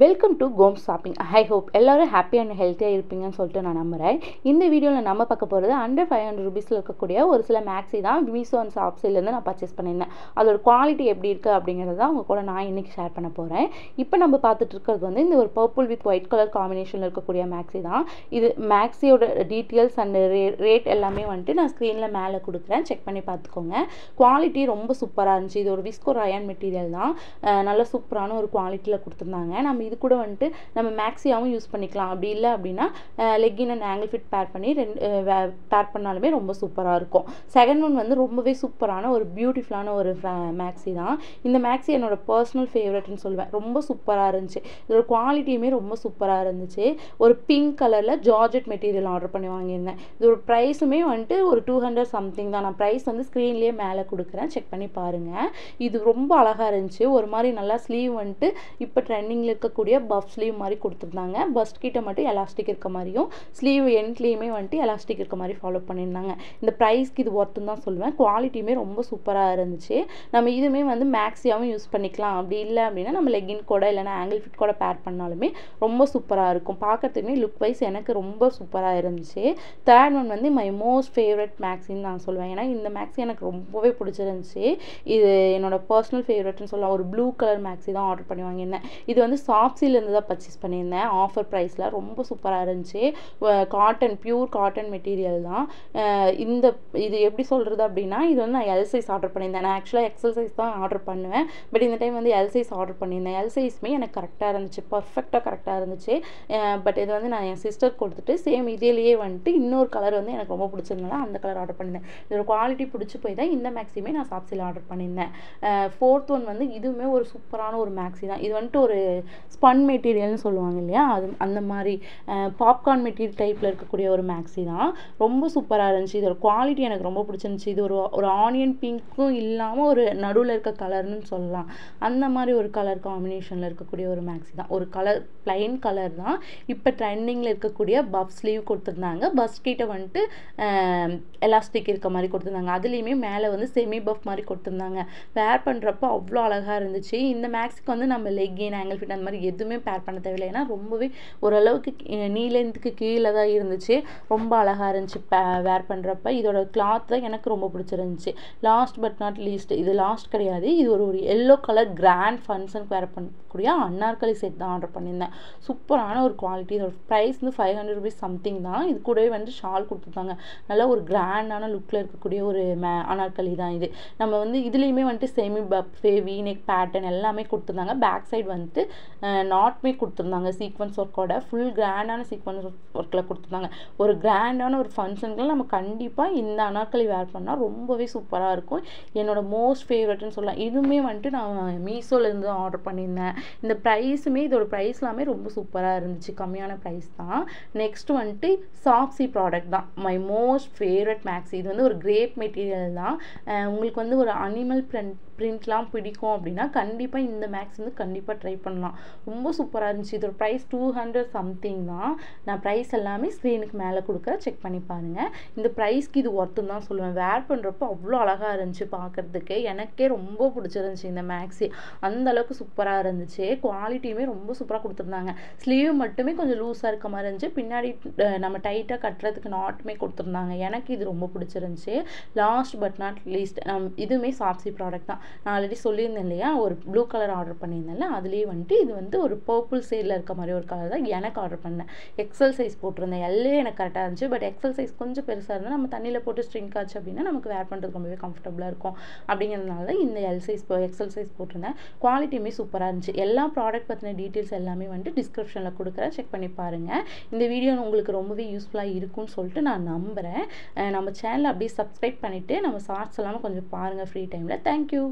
Welcome to home shopping. I hope எல்லோரும் happy and ஹெல்த்தியாக இருப்பீங்கன்னு சொல்லிட்டு நான் நம்புகிறேன். இந்த வீடியோவில் நம்ம பார்க்க போகிறது அண்டர் 500 ரூபீஸில் இருக்கக்கூடிய ஒரு சில மேக்ஸி தான் மீஷோ அண்ட் ஷாப்ஸிலேருந்து நான் பர்ச்சேஸ் பண்ணியிருந்தேன். அதோட குவாலிட்டி எப்படி இருக்குது அப்படிங்கிறது தான் உங்கள் கூட நான் இன்றைக்கி ஷேர் பண்ண போகிறேன். இப்போ நம்ம பார்த்துட்டு இருக்கிறது வந்து இந்த ஒரு பர்பிள் வித் ஒயிட் கலர் காம்பினேஷனில் இருக்கக்கூடிய மேக்ஸி தான். இது மேக்ஸியோட டீட்டெயில்ஸ் அண்ட் ரேட் எல்லாமே வந்துட்டு நான் ஸ்க்ரீனில் மேலே கொடுக்குறேன், செக் பண்ணி பார்த்துக்கோங்க. குவாலிட்டி ரொம்ப சூப்பராக இருந்துச்சு. இது ஒரு விஸ்கோ ரயான் மெட்டீரியல் தான், நல்ல சூப்பரான ஒரு குவாலிட்டியில் கொடுத்துருந்தாங்க. நம்ம இது கூட வந்துட்டு நம்ம மேக்ஸியாவும் யூஸ் பண்ணிக்கலாம். அப்படி இல்லை அப்படின்னா லெக்கின் அண்ட் ஆங்கிள் ஃபிட் பேர் பண்ணி பேர் பண்ணாலுமே ரொம்ப சூப்பராக இருக்கும். செகண்ட் ஒன் வந்து ரொம்பவே சூப்பரான ஒரு பியூட்டிஃபுல்லான ஒரு மேக்ஸி தான். இந்த மேக்ஸி என்னோட பர்சனல் ஃபேவரட்னு சொல்லுவேன். ரொம்ப சூப்பராக இருந்துச்சு. இதோட குவாலிட்டியுமே ரொம்ப சூப்பராக இருந்துச்சு. ஒரு பிங்க் கலரில் ஜார்ஜெட் மெட்டீரியல் ஆர்டர் பண்ணி வாங்கியிருந்தேன். இதோட ப்ரைஸுமே வந்துட்டு ஒரு 200 சம்திங் தான். நான் ப்ரைஸ் வந்து ஸ்க்ரீன்லேயே மேலே கொடுக்குறேன், செக் பண்ணி பாருங்கள். இது ரொம்ப அழகாக இருந்துச்சு. ஒரு மாதிரி நல்லா ஸ்லீவ் வந்துட்டு இப்போ ட்ரெண்டிங்கில் இருக்கக்கூடிய பஃப் ஸ்லீவ் மாதிரி கொடுத்துருந்தாங்க. பஸ்ட் கிட்ட மட்டும் எலாஸ்டிக் இருக்க மாதிரியும் ஸ்லீவ் எண்ட்லேயுமே வந்துட்டு எலாஸ்டிக் இருக்க மாதிரி ஃபாலோ பண்ணியிருந்தாங்க. இந்த ப்ரைஸ்க்கு இது ஒர்த்துன்னு தான் சொல்லுவேன். குவாலிட்டியுமே ரொம்ப சூப்பராக இருந்துச்சு. நம்ம இதுவுமே வந்து மேக்ஸியாகவும் யூஸ் பண்ணிக்கலாம். அப்படி இல்லை அப்படின்னா நம்ம லெக்கின் கூட இல்லைனா ஆங்கிள் ஃபிட் கூட பேர் பண்ணாலுமே ரொம்ப சூப்பராக இருக்கும். பார்க்கறதுக்குமே லுக் வைஸ் எனக்கு ரொம்ப சூப்பராக இருந்துச்சு. தேர்ட் ஒன் வந்து மை மோஸ்ட் ஃபேவரட் மேக்ஸின்னு நான் சொல்லுவேன். ஏன்னா இந்த மேக்ஸி எனக்கு ரொம்பவே பிடிச்சிருந்துச்சு. இது என்னோட பர்சனல் ஃபேவரட்னு சொல்லலாம். ஒரு ப்ளூ கலர் மேக்ஸி தான் ஆர்டர் பண்ணி வாங்கியிருந்தேன். இது வந்து ஷாப்ஸிலேருந்து தான் பர்ச்சேஸ் பண்ணியிருந்தேன். ஆஃபர் ப்ரைஸில் ரொம்ப சூப்பராக இருந்துச்சு. காட்டன், பியூர் காட்டன் மெட்டீரியல் தான். இது எப்படி சொல்கிறது அப்படின்னா, இது வந்து நான் எல் சைஸ் ஆர்டர் பண்ணியிருந்தேன். நான் ஆக்சுவலாக எக்ஸல் சைஸ் தான் ஆர்டர் பண்ணுவேன். பட் இந்த டைம் வந்து எல் சைஸ் ஆர்டர் பண்ணியிருந்தேன். எல் சைஸுமே எனக்கு கரெக்டாக இருந்துச்சு, பர்ஃபெக்டாக கரெக்டாக இருந்துச்சு. பட் இது வந்து நான் என் சிஸ்டர் கொடுத்துட்டு சேம் இதிலேயே வந்துட்டு இன்னொரு கலர் வந்து எனக்கு ரொம்ப பிடிச்சிருந்தனால அந்த கலர் ஆர்டர் பண்ணியிருந்தேன். இதோட குவாலிட்டி பிடிச்சி போய் தான் இந்த மேக்ஸியுமே நான் ஷாப்ஸில் ஆர்டர் பண்ணியிருந்தேன். ஃபோர்த் ஒன் வந்து இதுவுமே ஒரு சூப்பரான ஒரு மேக்ஸி தான். இது வந்துட்டு ஒரு ஸ்பன் மெட்டீரியல்னு சொல்லுவாங்க இல்லையா, அது அந்த மாதிரி பாப்கார்ன் மெட்டீரியல் டைப்பில் இருக்கக்கூடிய ஒரு மேக்ஸி தான். ரொம்ப சூப்பராக இருந்துச்சு. இதோட குவாலிட்டி எனக்கு ரொம்ப பிடிச்சிருந்துச்சி. இது ஒரு ஆனியன் பிங்க்கும் இல்லாமல் ஒரு நடுவில் இருக்க கலர்னு சொல்லலாம். அந்த மாதிரி ஒரு கலர் காம்பினேஷனில் இருக்கக்கூடிய ஒரு மேக்ஸி தான். ஒரு கலர் பிளைன் கலர் தான். இப்போ ட்ரெண்டிங்கில் இருக்கக்கூடிய பஃப் ஸ்லீவ் கொடுத்துருந்தாங்க. பஸ் கிட்ட வந்துட்டு எலாஸ்டிக் இருக்க மாதிரி கொடுத்துருந்தாங்க. அதுலேயுமே மேலே வந்து செமி பஃப் மாதிரி கொடுத்துருந்தாங்க. வேர் பண்ணுறப்போ அவ்வளோ அழகாக இருந்துச்சு. இந்த மேக்ஸிக்கு வந்து நம்ம லெக்கின் ஆங்கிள் ஃபிட் அந்த மாதிரி எதுவுமே பேர் பண்ண தேவையில்லை. ஏன்னா ரொம்பவே ஓரளவுக்கு நீளத்துக்கு கீழே தான் இருந்துச்சு. ரொம்ப அழகாக இருந்துச்சு வேர் பண்ணுறப்ப. இதோட கிளாத் தான் எனக்கு ரொம்ப பிடிச்சிருந்துச்சு. லாஸ்ட் பட் நாட் லீஸ்ட், இது லாஸ்ட் கிடையாது. இது ஒரு எல்லோ கலர் கிராண்ட் ஃபங்க்ஷனுக்கு வேர் பண்ணக்கூடிய அன்னார்கலி செட் தான் ஆர்டர் பண்ணியிருந்தேன். சூப்பரான ஒரு குவாலிட்டி. இதோட ப்ரைஸ் வந்து 500 ரூபீஸ் சம்திங் தான். இது கூடவே வந்து ஷால் கொடுத்துருந்தாங்க. நல்லா ஒரு கிராண்டான லுக்கில் இருக்கக்கூடிய ஒரு அனார்கலி தான் இது. நம்ம வந்து இதுலேயுமே வந்துட்டு செமி பஃபே வீநெக் பேட்டர்ன் எல்லாமே கொடுத்துருந்தாங்க. பேக் சைடு வந்துட்டு நாட்மே கொடுத்துருந்தாங்க. சீக்வன்ஸ் ஒர்க்கோட ஃபுல் கிராண்டான சீக்வன்ஸ் ஒர்க்கில் கொடுத்துருந்தாங்க. ஒரு கிராண்டான ஒரு ஃபங்க்ஷனுக்குலாம் நம்ம கண்டிப்பாக இந்த அனார்கலி வேர் பண்ணால் ரொம்பவே சூப்பராக இருக்கும். என்னோட மோஸ்ட் ஃபேவரட்னு சொல்லலாம். இதுவுமே வந்துட்டு நான் மீஷோலேருந்து தான் ஆர்டர் பண்ணியிருந்தேன். இந்த ப்ரைஸுமே இதோட ப்ரைஸ் எல்லாமே ரொம்ப சூப்பராக இருந்துச்சு. கம்மியான ப்ரைஸ் தான். நெக்ஸ்ட் வந்துட்டு ஷாப்ஸி ப்ராடக்ட் தான் மை மோஸ்ட் ஃபேவரட் மேக்ஸி. இது வந்து ஒரு கிரேப் மெட்டீரியல் தான். உங்களுக்கு வந்து ஒரு அனிமல் பிரிண்ட்லாம் பிடிக்கும் அப்படின்னா கண்டிப்பாக இந்த மேக்ஸ் வந்து கண்டிப்பாக ட்ரை பண்ணலாம். ரொம்ப சூப்பராக இருந்துச்சு. இதோட ப்ரைஸ் 200 சம்திங் தான். நான் ப்ரைஸ் எல்லாமே ஸ்க்ரீனுக்கு மேலே கொடுக்குறேன், செக் பண்ணி பாருங்கள். இந்த ப்ரைஸ்க்கு இது ஒர்த்துன்னு தான் சொல்லுவேன். வேர் பண்ணுறப்போ அவ்வளோ அழகாக இருந்துச்சு பார்க்குறதுக்கு. எனக்கே ரொம்ப பிடிச்சிருந்துச்சி இந்த மேக்ஸி. அந்தளவுக்கு சூப்பராக இருந்துச்சு. குவாலிட்டியுமே ரொம்ப சூப்பராக கொடுத்துருந்தாங்க. ஸ்லீவ் மட்டுமே கொஞ்சம் லூஸாக இருக்க மாதிரி இருந்துச்சு. பின்னாடி நம்ம டைட்டாக கட்டுறதுக்கு நாட்டுமே கொடுத்துருந்தாங்க. எனக்கு இது ரொம்ப பிடிச்சிருந்துச்சி. லாஸ்ட் பட் நாட் லீஸ்ட் இதுவுமே ஷாப்ஸி ப்ராடக்ட் தான். நான் ஆல்ரெடி சொல்லியிருந்தேன் இல்லையா, ஒரு ப்ளூ கலர் ஆர்டர் பண்ணியிருந்தேன்ல, அதுலேயே வந்துட்டு இது வந்து ஒரு பர்பிள் சைடில் இருக்க மாதிரி ஒரு கலர் தான் எனக்கு ஆர்டர் பண்ணேன். எக்ஸல் சைஸ் போட்டிருந்தேன். எல்லே எனக்கு கரெக்டாக இருந்துச்சு. பட் எக்ஸல் சைஸ் கொஞ்சம் பெருசாக இருந்தால் நம்ம தண்ணியில் போட்டு ஸ்ட்ரிங்க் ஆச்சு அப்படின்னா நமக்கு வேர் பண்ணுறதுக்கு ரொம்பவே கம்ஃபர்டபுளாக இருக்கும். அப்படிங்கிறதுனால தான் இந்த எக்ஸல் சைஸ் போட்டிருந்தேன். குவாலிட்டியுமே சூப்பராக இருந்துச்சு. எல்லா ப்ராடக்ட் பற்றின டீட்டெயில்ஸ் எல்லாமே வந்துட்டு டிஸ்கிரிப்ஷனில் கொடுக்குறேன், செக் பண்ணி பாருங்கள். இந்த வீடியோ உங்களுக்கு ரொம்பவே யூஸ்ஃபுல்லாக இருக்கும்னு சொல்லிட்டு நான் நம்புகிறேன். நம்ம சேனலை அப்படியே சப்ஸ்கிரைப் பண்ணிவிட்டு நம்ம ஷார்ட்ஸ் எல்லாமே கொஞ்சம் பாருங்கள் ஃப்ரீ டைமில். தேங்க்யூ.